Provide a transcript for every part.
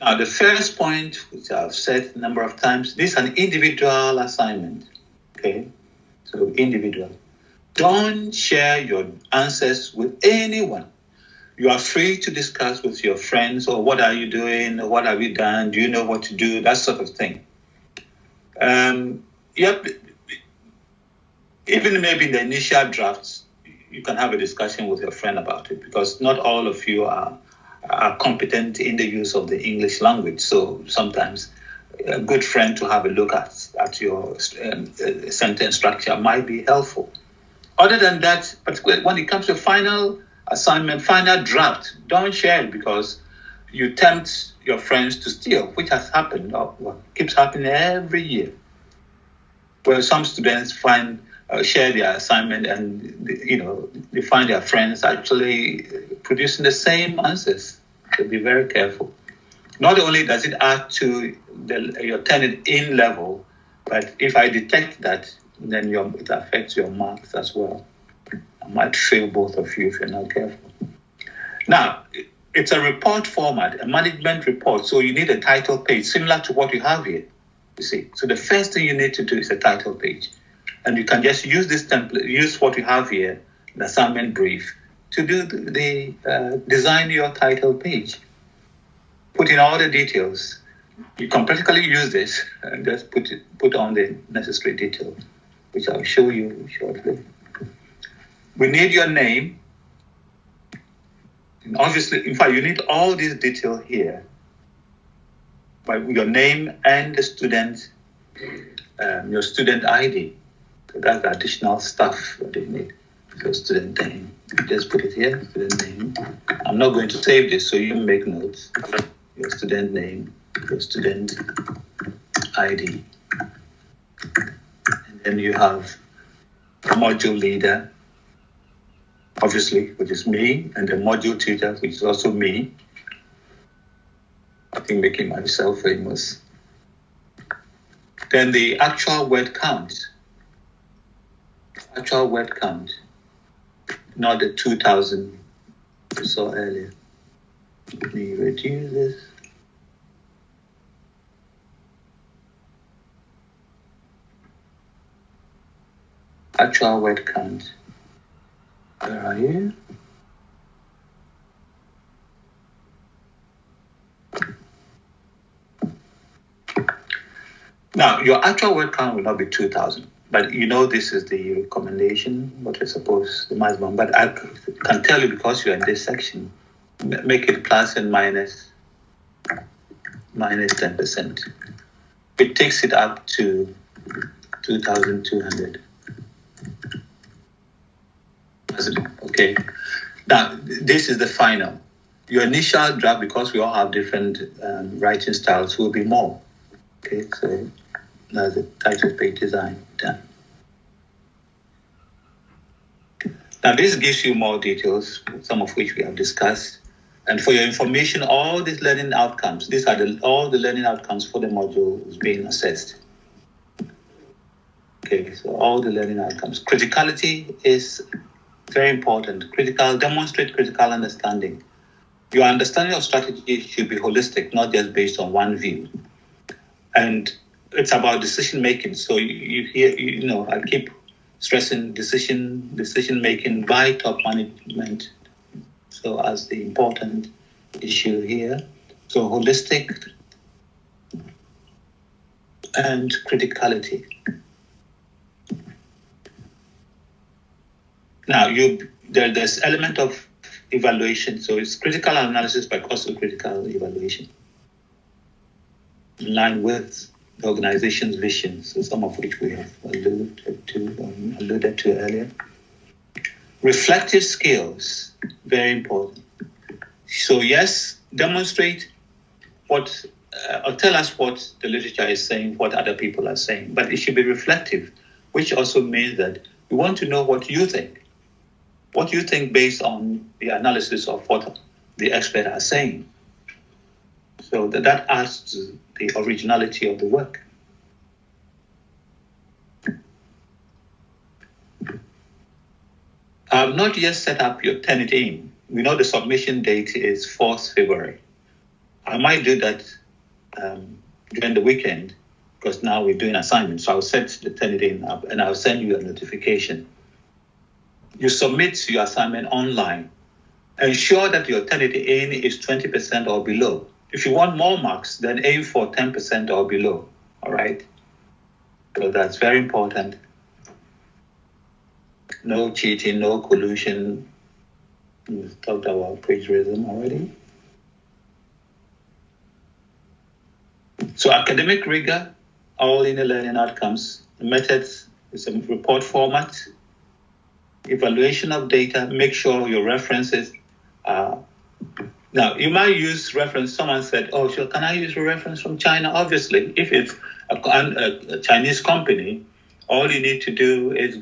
Now, the first point, which I've said a number of times, this is an individual assignment. Okay, so individual. Don't share your answers with anyone. You are free to discuss with your friends, or what are you doing, or what have you done, do you know what to do, that sort of thing. Yep, even maybe in the initial drafts, you can have a discussion with your friend about it, because not all of you are competent in the use of the English language. So sometimes a good friend to have a look at your sentence structure might be helpful. Other than that, particularly when it comes to final assignment, final draft, don't share it, because you tempt your friends to steal, which has happened, or keeps happening every year, where some students share their assignment, and they find their friends actually producing the same answers. So be very careful. Not only does it add to your Turnitin level, but if I detect that, then it affects your marks as well. I might fail both of you if you're not careful. Now, it's a report format, a management report, so you need a title page similar to what you have here. You see, so the first thing you need to do is a title page, and you can just use this template, use what you have here, the assignment brief, to do design your title page. Put in all the details. You can practically use this and just put on the necessary details, which I'll show you shortly. We need your name. And obviously, in fact, you need all these details here, by your name and the student, your student ID. So that's the additional stuff that you need. So student name, just put it here, student name. I'm not going to save this, so you make notes. Your student name, your student ID. And then you have the module leader, obviously, which is me, and the module tutor, which is also me. I think making myself famous. Then the actual word count. Actual word count, not the 2,000 you saw earlier. Let me reduce this. Actual word count. Where are you? Now, your actual word count will not be 2,000, but this is the recommendation, what we're supposed, the maximum. But I can tell you, because you're in this section, make it plus and minus 10%. It takes it up to 2,200. Okay. Now, this is the final. Your initial draft, because we all have different writing styles, will be more. Okay, so that's the title page design done. Now, this gives you more details, some of which we have discussed. And for your information, all these learning outcomes, these are all the learning outcomes for the module is being assessed. Okay, so all the learning outcomes. Criticality is very important. Demonstrate critical understanding. Your understanding of strategy should be holistic, not just based on one view. And it's about decision making. So you hear, I keep stressing decision making by top management. So as the important issue here. So holistic and criticality. Now there's element of evaluation. So it's critical analysis but also critical evaluation, in line with the organization's vision, so some of which we have alluded to earlier. Reflective skills, very important. So yes, demonstrate what, or tell us what the literature is saying, what other people are saying, but it should be reflective, which also means that we want to know what you think. What you think based on the analysis of what the experts are saying. So that adds to the originality of the work. I have not yet set up your Turnitin. We know the submission date is 4th February. I might do that during the weekend because now we're doing assignments. So I'll set the Turnitin up and I'll send you a notification. You submit your assignment online. Ensure that your Turnitin is 20% or below. If you want more marks, then aim for 10% or below. All right? So that's very important. No cheating, no collusion. We've talked about plagiarism already. So academic rigor, all in the learning outcomes. The methods is a report format. Evaluation of data, make sure your references are. Now, you might use reference. Someone said, oh, sure, can I use a reference from China? Obviously, if it's a Chinese company, all you need to do is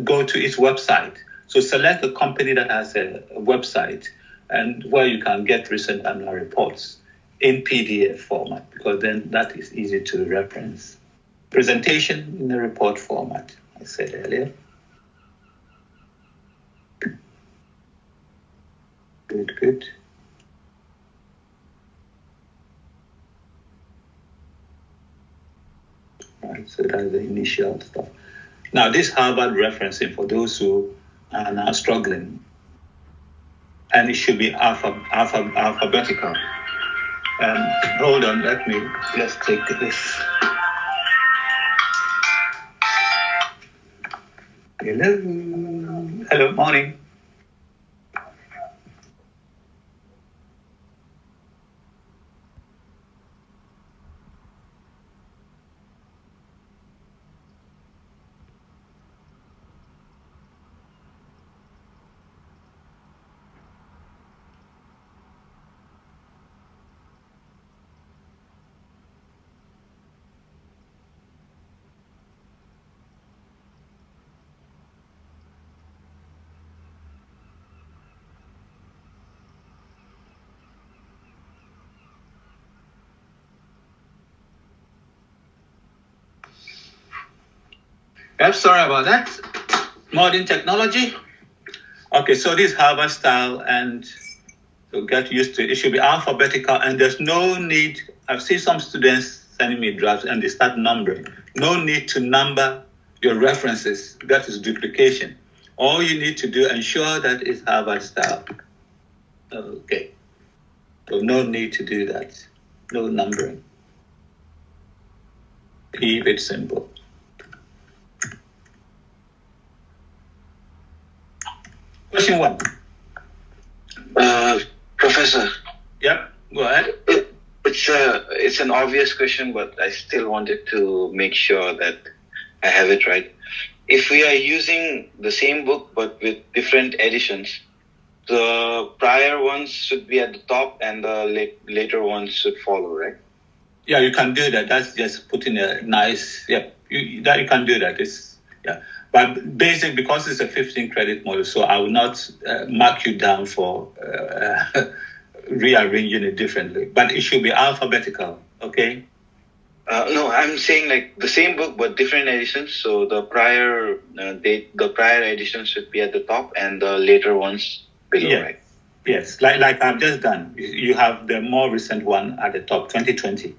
go to its website. So select a company that has a website and where you can get recent annual reports in PDF format, because then that is easy to reference. Presentation in the report format, I said earlier. Good. Right, so that's the initial stuff. Now, this Harvard referencing for those who are now struggling, and it should be alphabetical. Hold on, let's take this. Hello, morning. I'm sorry about that. Modern technology. Okay, so this Harvard style, and so get used to it. It should be alphabetical, and there's no need. I've seen some students sending me drafts, and they start numbering. No need to number your references. That is duplication. All you need to do, ensure that it's Harvard style. Okay. So no need to do that. No numbering. Keep it simple. Question 1. Professor. Yep, go ahead. It's an obvious question, but I still wanted to make sure that I have it right. If we are using the same book but with different editions, the prior ones should be at the top and the later ones should follow, right? Yeah, you can do that. That's just putting a nice, you can do that. But basic, because it's a 15 credit model, so I will not mark you down for rearranging it differently. But it should be alphabetical, okay? No, I'm saying like the same book but different editions. So the prior editions should be at the top and the later ones below, right? Yes, like I've just done. You have the more recent one at the top, 2020.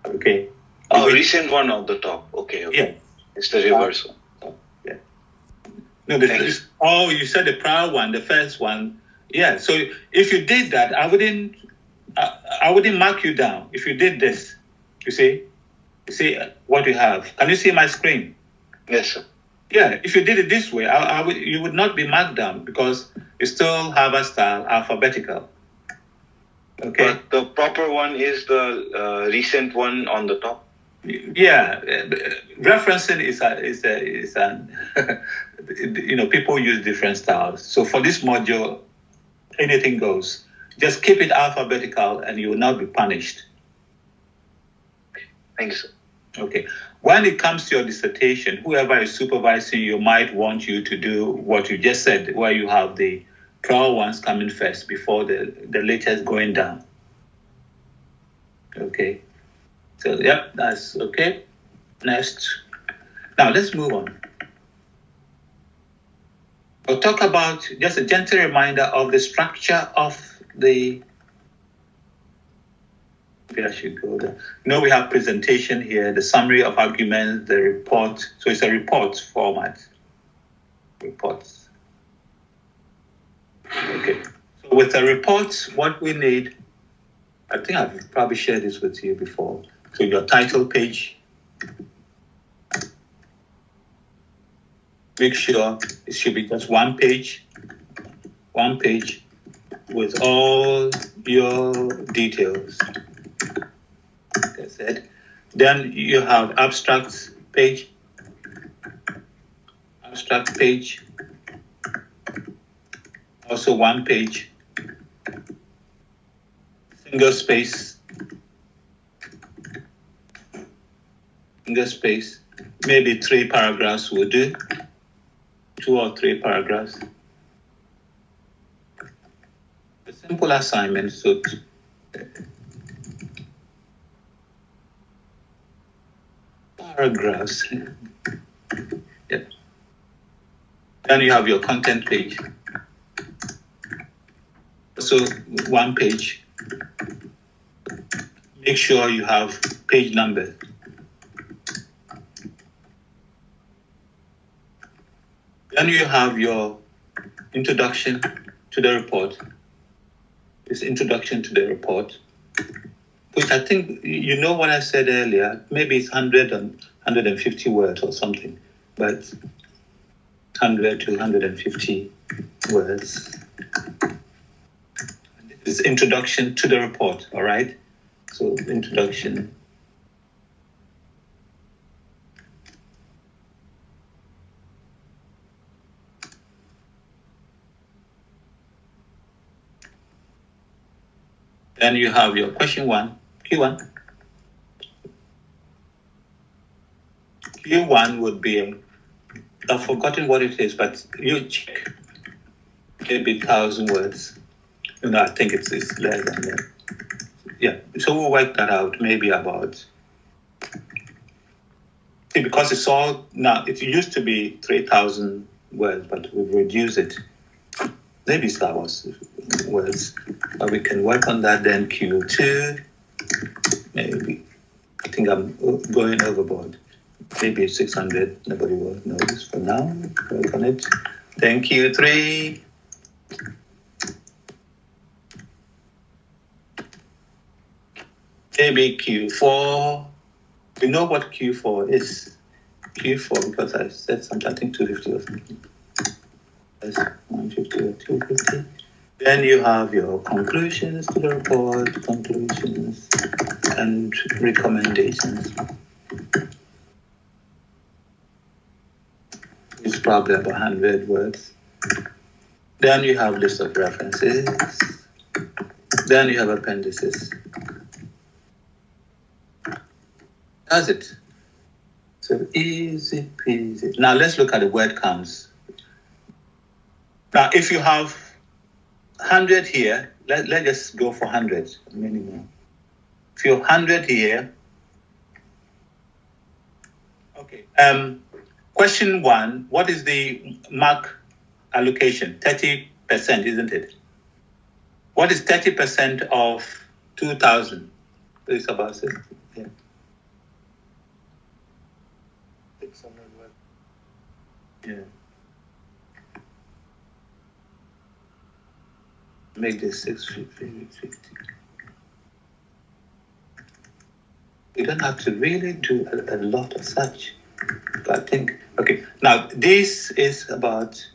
Okay. Recent one on the top. Okay. Yeah. It's the reverse one. Yeah. No, you said the prior one, the first one. Yeah. So if you did that, I wouldn't mark you down. If you did this, you see what you have. Can you see my screen? Yes, sir. Yeah. If you did it this way, you would not be marked down because you still have a style alphabetical. Okay. But the proper one is the recent one on the top. Yeah, referencing is people use different styles. So for this module, anything goes. Just keep it alphabetical, and you will not be punished. Thank you, sir. Okay. When it comes to your dissertation, whoever is supervising you might want you to do what you just said, where you have the prior ones coming first before the latest going down. Okay. So, that's okay. Next. Now, let's move on. We'll talk about just a gentle reminder of the structure of the Maybe I should go there. We have presentation here, the summary of arguments, the report. So it's a report format. Reports. Okay. So with the reports, what we need, I think I've probably shared this with you before. So your title page, make sure it should be just one page with all your details. Like I said. Then you have abstract page, also one page, single space, maybe 3 paragraphs will do, 2 or 3 paragraphs. A simple assignment, so paragraphs. Yeah. Then you have your content page. So one page. Make sure you have page numbers. Then you have your introduction to the report. This introduction to the report, which I think, what I said earlier, maybe it's 100 and 150 words or something, but 100 to 150 words. This is introduction to the report, all right? So introduction. Then you have your question 1, Q1. Q1 would be, I've forgotten what it is, but you check. Maybe 1,000 words. I think it's less than that. Yeah, so we'll work that out, maybe about. See, because it's all, now, it used to be 3,000 words, but we've reduced it. Maybe it's that was words. But we can work on that then. Q2, maybe. I think I'm going overboard. Maybe 600, nobody will notice for now. Work on it. Then Q3. Maybe Q4. We know what Q4 is. Q4, because I said something, I think 250 or something. That's 150 or 250. Then you have your conclusions to the report, conclusions and recommendations. It's probably about 100 words. Then you have list of references. Then you have appendices. That's it. So easy peasy. Now let's look at the word counts. Now, if you have 100 here, let's just go for 100 minimum. If you have 100 here, okay. Question 1, what is the mark allocation? 30%, isn't it? What is 30% of 2,000? It's about 60. Yeah. 600 words. Yeah. Make this 650. You don't have to really do a lot of such. But I think, okay, now this is about,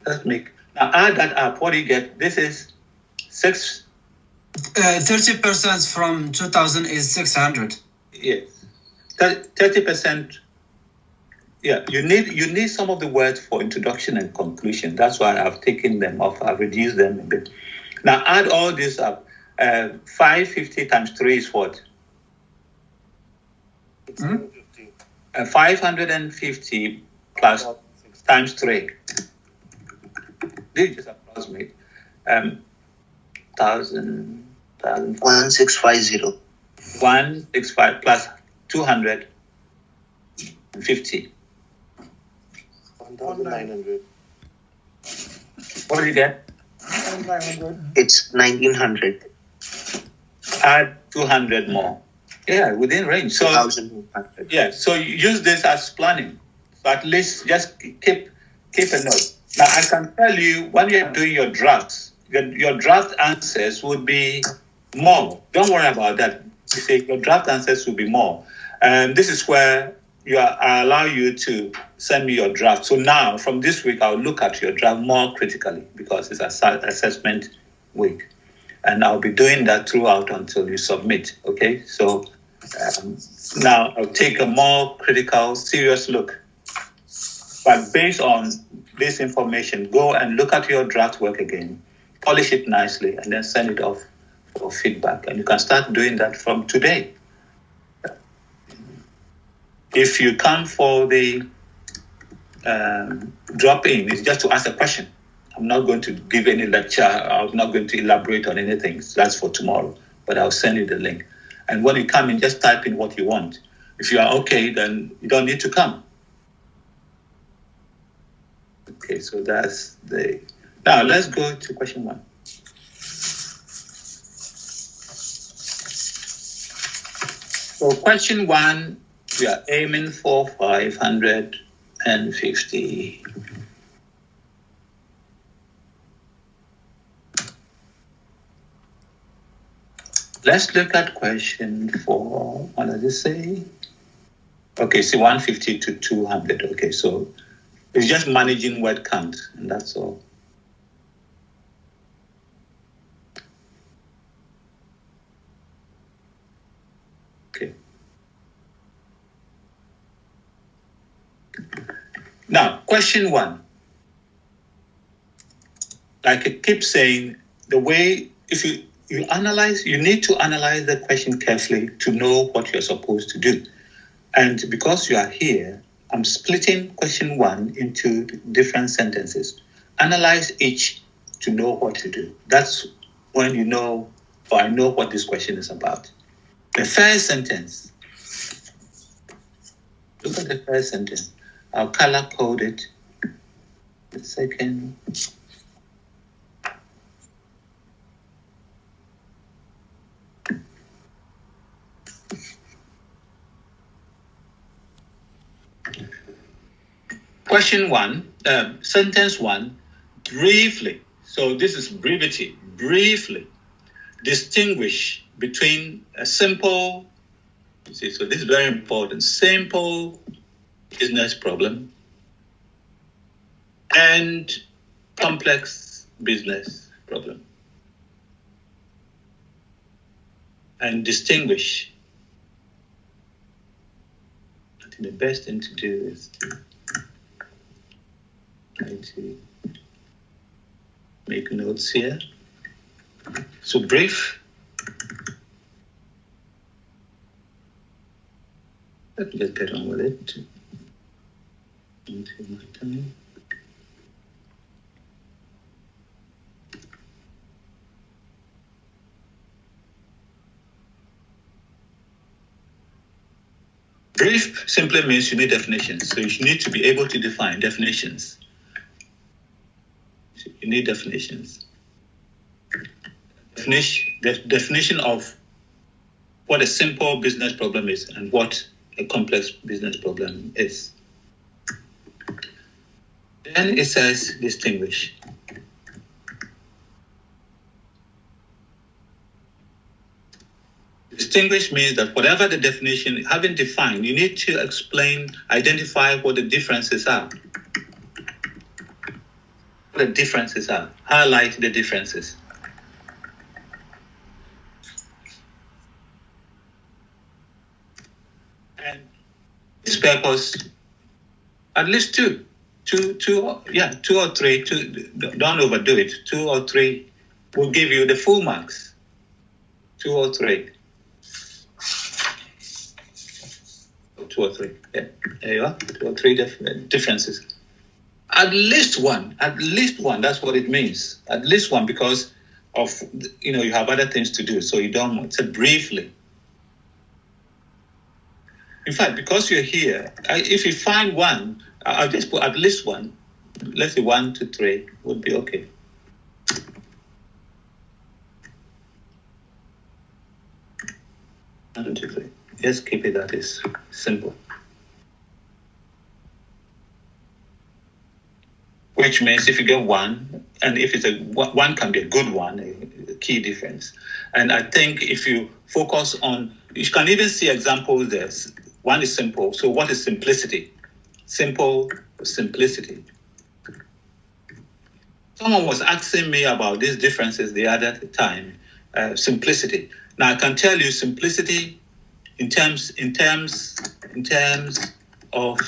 now add that up. What do you get? This is 30% from 2,000 is 600. Yes. 30%. Yeah, you need some of the words for introduction and conclusion. That's why I've taken them off. I've reduced them a bit. Now add all this up. 550 times 3 is what? 550 plus times 3. This is approximate. 1650. 165 plus 250. 1,900. What do you get? It's 1,900. add 200 more. Yeah, within range. So 2,100. yeah, so you use this as planning. So at least just keep a note. Now I can tell you when you're doing your drafts, your draft answers would be more. Don't worry about that. You see, your draft answers will be more. And this is where I allow you to send me your draft. So now from this week, I'll look at your draft more critically because it's assessment week. And I'll be doing that throughout until you submit. Okay, so now I'll take a more critical, serious look. But based on this information, go and look at your draft work again, polish it nicely, and then send it off for feedback. And you can start doing that from today. If you come for the drop-in, it's just to ask a question. I'm not going to give any lecture. I'm not going to elaborate on anything. That's for tomorrow, but I'll send you the link. And when you come in, just type in what you want. If you are okay, then you don't need to come. Okay, so that's the... Now, let's go to question 1. So question 1, we are aiming for 550. Let's look at question 4. What does it say? Okay, so 150 to 200. Okay, so it's just managing word count, and that's all. Okay. Now, question 1. Like I keep saying, the way, if you analyze, you need to analyze the question carefully to know what you're supposed to do. And because you are here, I'm splitting question 1 into different sentences. Analyze each to know what to do. That's when you know, or I know what this question is about. The first sentence. Look at the first sentence. I'll color code it. The second. Question 1, sentence 1, briefly. So this is brevity. Briefly distinguish between a simple, so this is very important, simple business problem and complex business problem. And distinguish. I think the best thing to do is to try to make notes here. So brief. Let me just get on with it. Into my time. Brief simply means you need definitions. So you need to be able to define definitions. You need definitions. The definition of what a simple business problem is and what a complex business problem is. Then it says distinguish. Distinguish means that whatever the definition, having defined, you need to explain, identify what the differences are. What the differences are. Highlight the differences. And this purpose, at least two or three. Don't overdo it. 2 or 3 will give you the full marks. 2 or 3. 2 or 3. Yeah, there you are. 2 or 3 differences. At least one. That's what it means. At least one, because of you have other things to do, so you don't say briefly. In fact, because you're here, if you find one, I'll just put at least one. Let's say 1 to 3 would be okay. Just keep it that is simple. Which means if you get one, and if it's one can be a good one, a key difference. And I think if you focus on, you can even see examples there. One is simple. So what is simplicity? Simple, simplicity. Someone was asking me about these differences the other time. Simplicity. Now I can tell you simplicity in terms of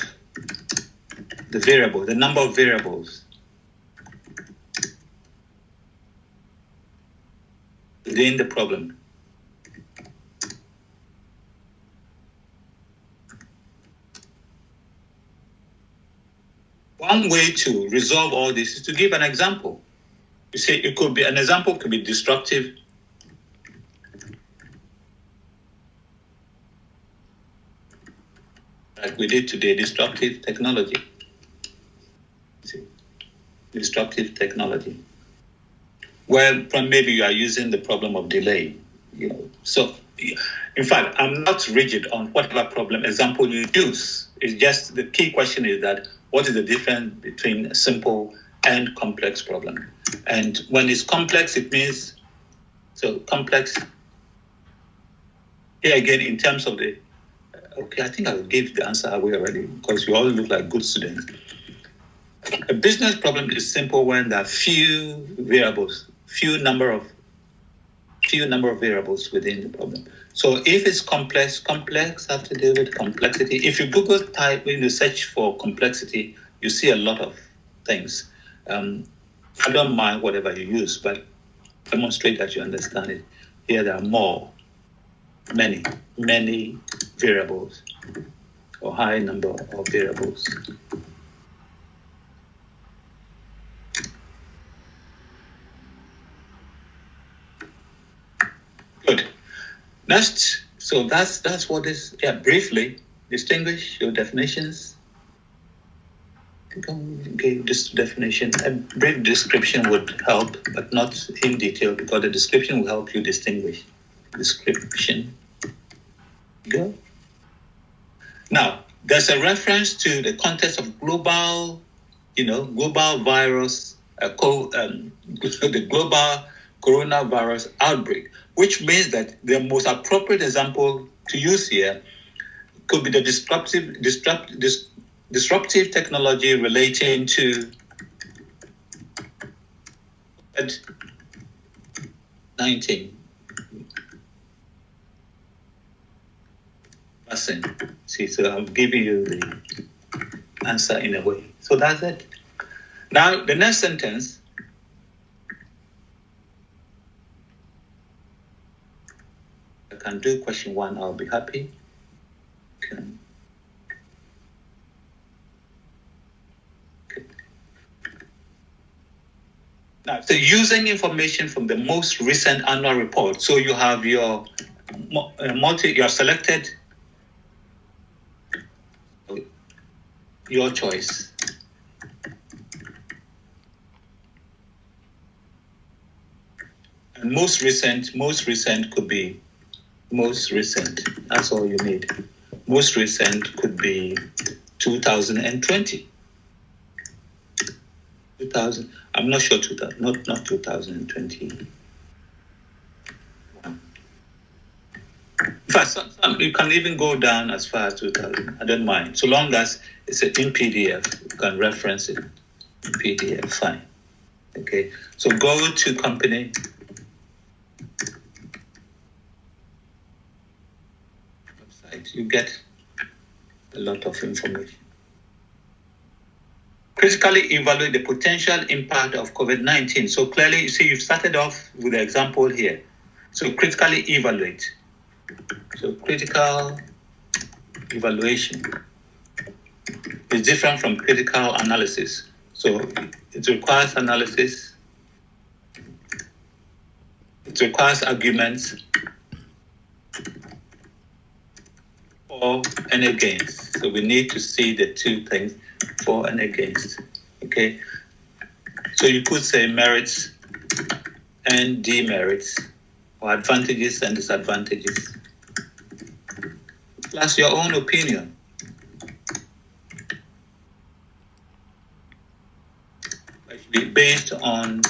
the variable, the number of variables within the problem. One way to resolve all this is to give an example. You see, it could be an example could be destructive. Like we did today, destructive technology. Destructive technology. Well, maybe you are using the problem of delay. So, in fact, I'm not rigid on whatever problem example you use. It's just the key question is that what is the difference between a simple and complex problem? And when it's complex, it means so complex. Here again, in terms of the okay, I think I will give the answer away already because you all look like good students. A business problem is simple when there are few variables, few number of variables within the problem. So if it's complex have to do with complexity. If you Google type when you search for complexity, you see a lot of things. I don't mind whatever you use, but demonstrate that you understand it. Here there are many variables or high number of variables. Good. Next, so that's what is. Yeah, briefly distinguish your definitions. Okay, this definition, a brief description would help, but not in detail because the description will help you distinguish. Description. Go. Now, there's a reference to the context of global virus, the global coronavirus outbreak, which means that the most appropriate example to use here could be the disruptive technology relating to COVID-19. See, so I'm giving you the answer in a way. So that's it. Now, the next sentence. I can do question 1, I'll be happy. Okay. Now, so using information from the most recent annual report. So you have your selected your choice. And most recent could be most recent. That's all you need. Most recent could be 2020. 2000. I'm not sure. Not 2020. In fact, you can even go down as far as 2000. I don't mind. So long as it's in PDF, you can reference it in PDF. Fine. Okay. So go to company. Website. You get a lot of information. Critically evaluate the potential impact of COVID-19. So clearly, you see, you've started off with the example here. So critically evaluate. So critical evaluation is different from critical analysis. So it requires analysis. It requires arguments for and against. So we need to see the two things, for and against. Okay. So you could say merits and demerits, or advantages and disadvantages. plus your own opinion. Actually, based on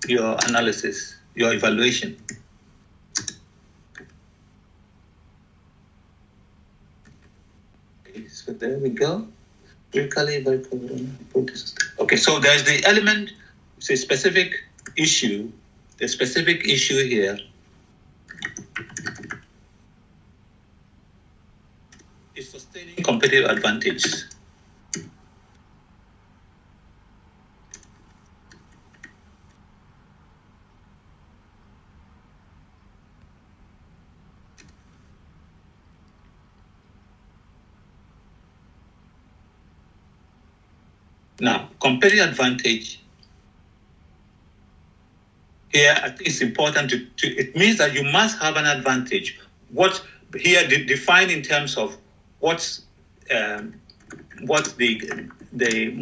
your analysis, your evaluation. Okay, so there we go. Okay, so there's the element, it's a specific issue. The specific issue here is sustaining competitive advantage. Now, competitive advantage here, I think it's important it means that you must have an advantage. What here defined in terms of what the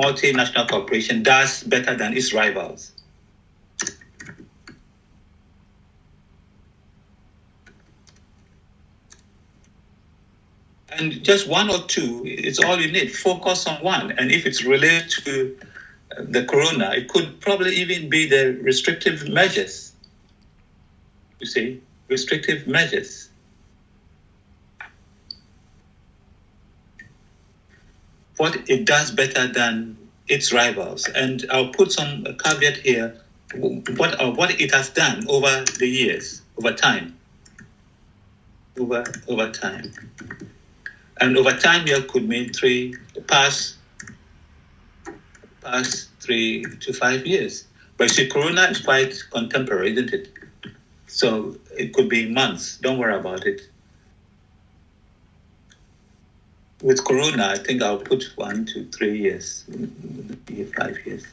multinational corporation does better than its rivals. And just one or two is all you need. Focus on one. And if it's related to the corona, it could probably even be the restrictive measures. You see, restrictive measures. What it does better than its rivals. And I'll put some caveat here, what it has done over the years, over time. Over time. And over time here could mean past 3 to 5 years. But you see, corona is quite contemporary, isn't it? So it could be months. Don't worry about it. With corona, I think I'll put 1 to 3 years, 5 years.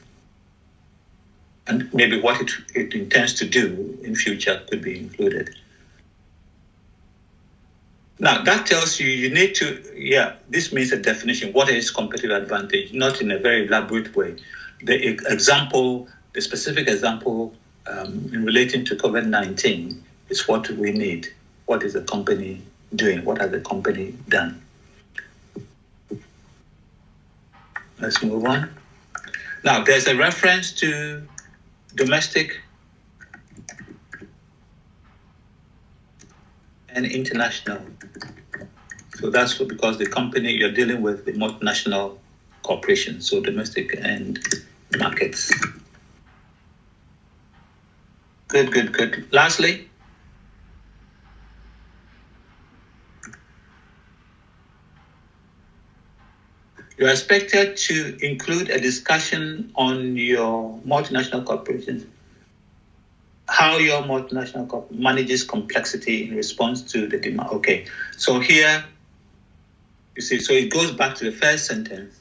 And maybe what it intends to do in future could be included. Now, that tells you need to, this means a definition. What is competitive advantage? Not in a very elaborate way. The specific example in relating to COVID-19 is what we need. What is the company doing? What has the company done? Let's move on. Now, there's a reference to domestic and international. So that's because the company you're dealing with, the multinational corporation, so domestic and markets. Good. Lastly, you're expected to include a discussion on your multinational corporations, how your multinational corporation manages complexity in response to the demand. Okay, so here, you see, so it goes back to the first sentence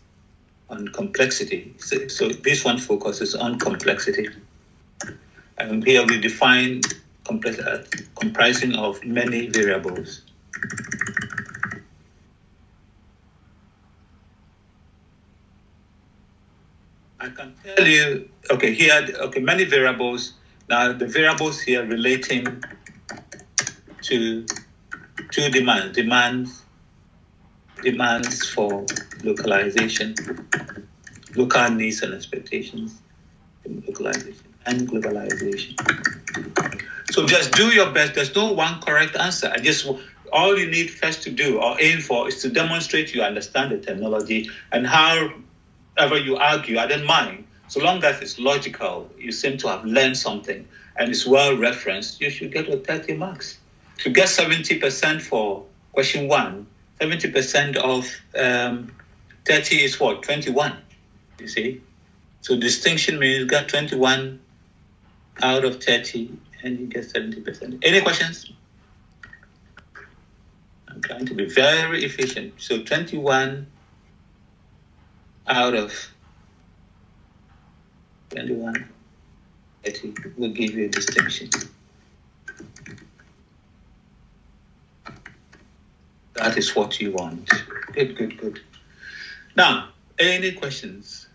on complexity. So this one focuses on complexity. And here we define comprising of many variables. I can tell you, many variables. Now the variables here relating to demands for localization, local needs and expectations, localization and globalization. So just do your best. There's no one correct answer. All you need first to do or aim for is to demonstrate you understand the terminology, and however you argue, I don't mind. So long as it's logical, you seem to have learned something and it's well referenced, you should get 30 marks. To get 70% for question 1, 70% of 30 is what? 21, you see? So distinction means you got 21 out of 30 and you get 70%. Any questions? I'm trying to be very efficient. So 21 out of 21, 30 will give you a distinction. That is what you want. Good. Now, any questions?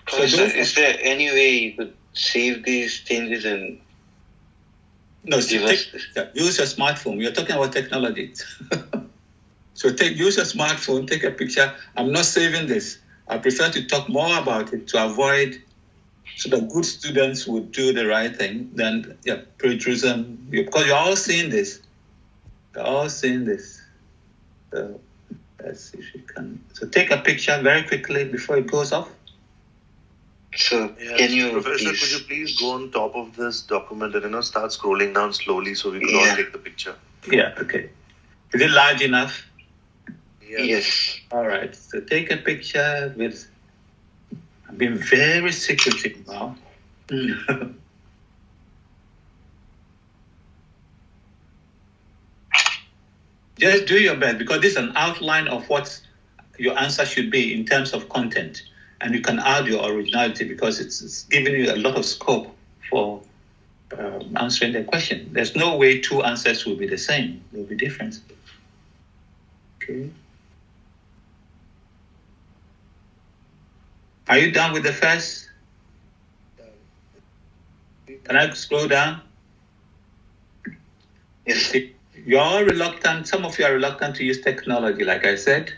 So is there any way you could save these changes and No, use your smartphone. We are talking about technology. So use your smartphone, take a picture. I'm not saving this. I prefer to talk more about it to avoid, so that good students would do the right thing than plagiarism. Because you're all seeing this. You're all seeing this. So let's see if you can. So take a picture very quickly before it goes off. So can you, Professor, could you please go on top of this document and start scrolling down slowly so we could all take the picture? Yeah, okay. Is it large enough? Yes. All right. So take a picture with. I've been very secretive now. Just do your best, because this is an outline of what your answer should be in terms of content. And you can add your originality, because it's giving you a lot of scope for answering the question. There's no way two answers will be the same. There will be different. Okay. Are you done with the first? Can I scroll down? Yes. You're reluctant. Some of you are reluctant to use technology, like I said.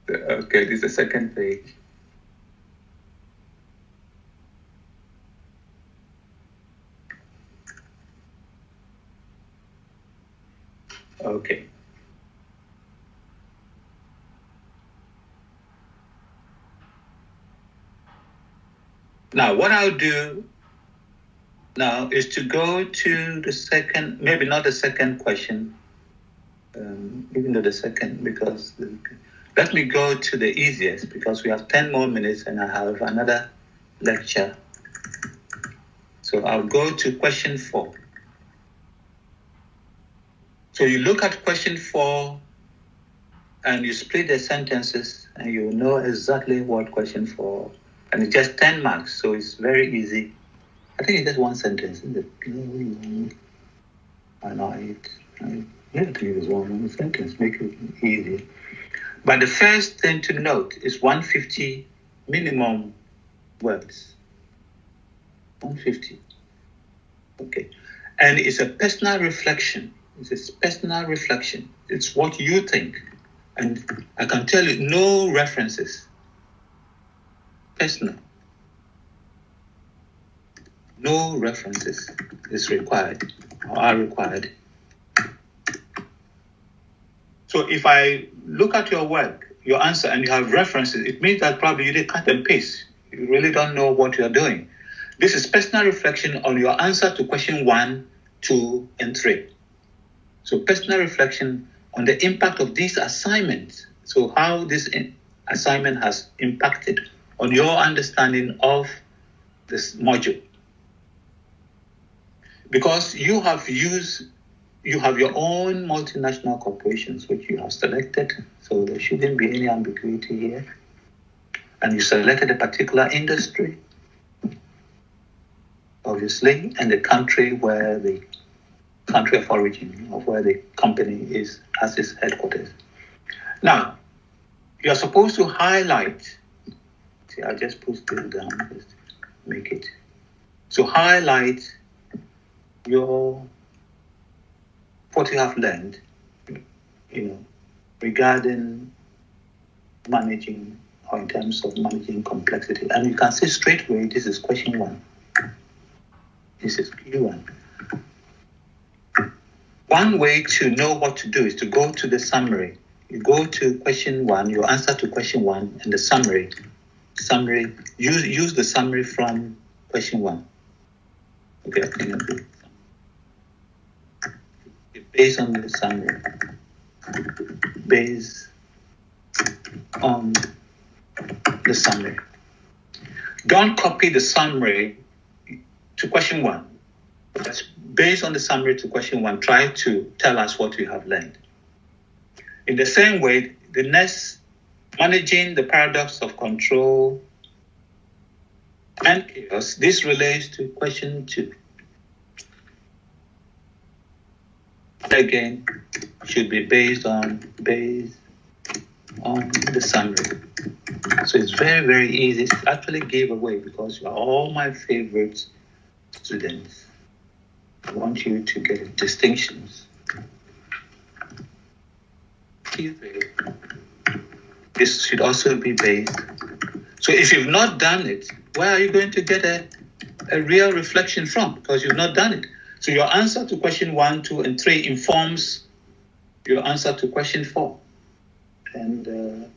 Okay, this is the second page. Okay. Now, what I'll do now is to go to the second, maybe not the second question, even though the second, because let me go to the easiest, because we have 10 more minutes and I have another lecture. So I'll go to question 4. So you look at question 4 and you split the sentences and you know exactly what question 4, and it's just 10 marks, so it's very easy. I think it's just one sentence, isn't it? I know it. I have to use one sentence, make it easy. But the first thing to note is 150 minimum words. 150. Okay. And it's a personal reflection. It's a personal reflection. It's what you think. And I can tell you, no references. Personal. No references is required or are required. So if I look at your work, your answer, and you have references, it means that probably you did cut and paste. You really don't know what you're doing. This is personal reflection on your answer to question 1, 2, and 3. So personal reflection on the impact of these assignments. So how this assignment has impacted on your understanding of this module. Because you have your own multinational corporations which you have selected, so there shouldn't be any ambiguity here. And you selected a particular industry, obviously, and the country where the country of origin of where the company has its headquarters. Now, you are supposed to highlight. See, I just put this down, just make it. So highlight what you have learned, regarding managing, or in terms of managing complexity. And you can see straight away, this is question 1. This is Q1. One way to know what to do is to go to the summary. You go to question 1, your answer to question 1, and the summary. Use the summary from question 1. Okay, I can do it. Based on the summary. Based on the summary. Don't copy the summary to question 1. That's based on the summary to question 1. Try to tell us what you have learned. In the same way, the next, managing the paradox of control and chaos, this relates to question 2. Again, should be based on the summary. So it's very, very easy. It's actually giveaway because you are all my favorite students. want you to get distinctions. This should also be based. So if you've not done it, where are you going to get a real reflection from? Because you've not done it. So your answer to question 1, 2, and 3 informs your answer to question 4. And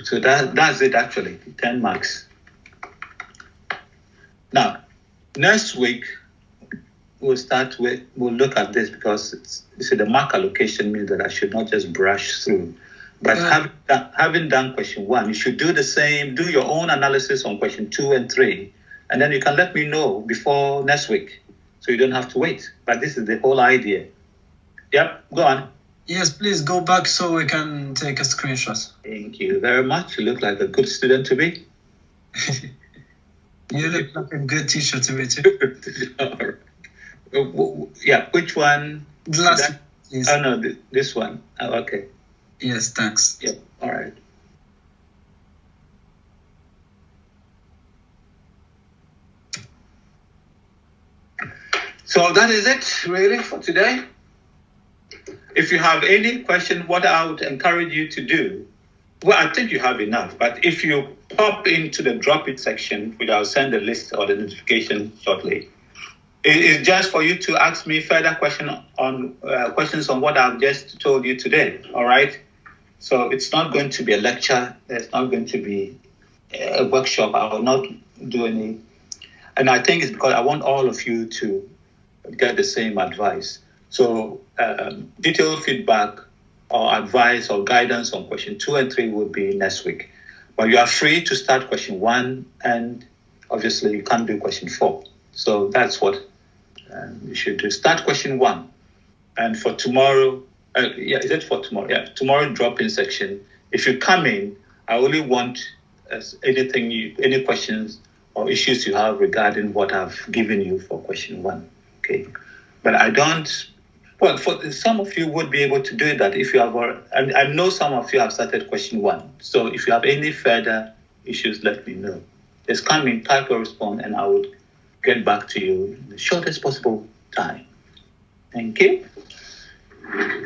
so that's it actually, 10 marks. Now, next week, we'll look at this because the mark allocation means that I should not just brush through. But having done question 1, you should do the same, do your own analysis on question 2 and 3, and then you can let me know before next week, so you don't have to wait. But this is the whole idea. Yep, go on. Yes, please go back so we can take a screenshot. Thank you very much. You look like a good student to me. You look like a good teacher to me too. All right. Yeah, which one? The last one, please. Oh, no, this one. Oh, okay. Yes, thanks. Yep, all right. So that is it, really, for today. If you have any question, what I would encourage you to do, well, I think you have enough, but if you pop into the drop it section, which I'll send the list or the notification shortly, it's just for you to ask me further questions on what I've just told you today, all right? So it's not going to be a lecture. It's not going to be a workshop. I will not do any. And I think it's because I want all of you to get the same advice. So detailed feedback or advice or guidance on question 2 and 3 will be next week. But you are free to start question 1, and obviously you can't do question 4. So that's what you should do. Start question 1. And for tomorrow, is it for tomorrow? Yeah, tomorrow drop-in section. If you come in, I only want any questions or issues you have regarding what I've given you for question 1. Okay, but I don't. Well, for some of you would be able to do that if you have. I know some of you have started question 1. So if you have any further issues, let me know. Just come in, type your response, and I will get back to you in the shortest possible time. Thank you.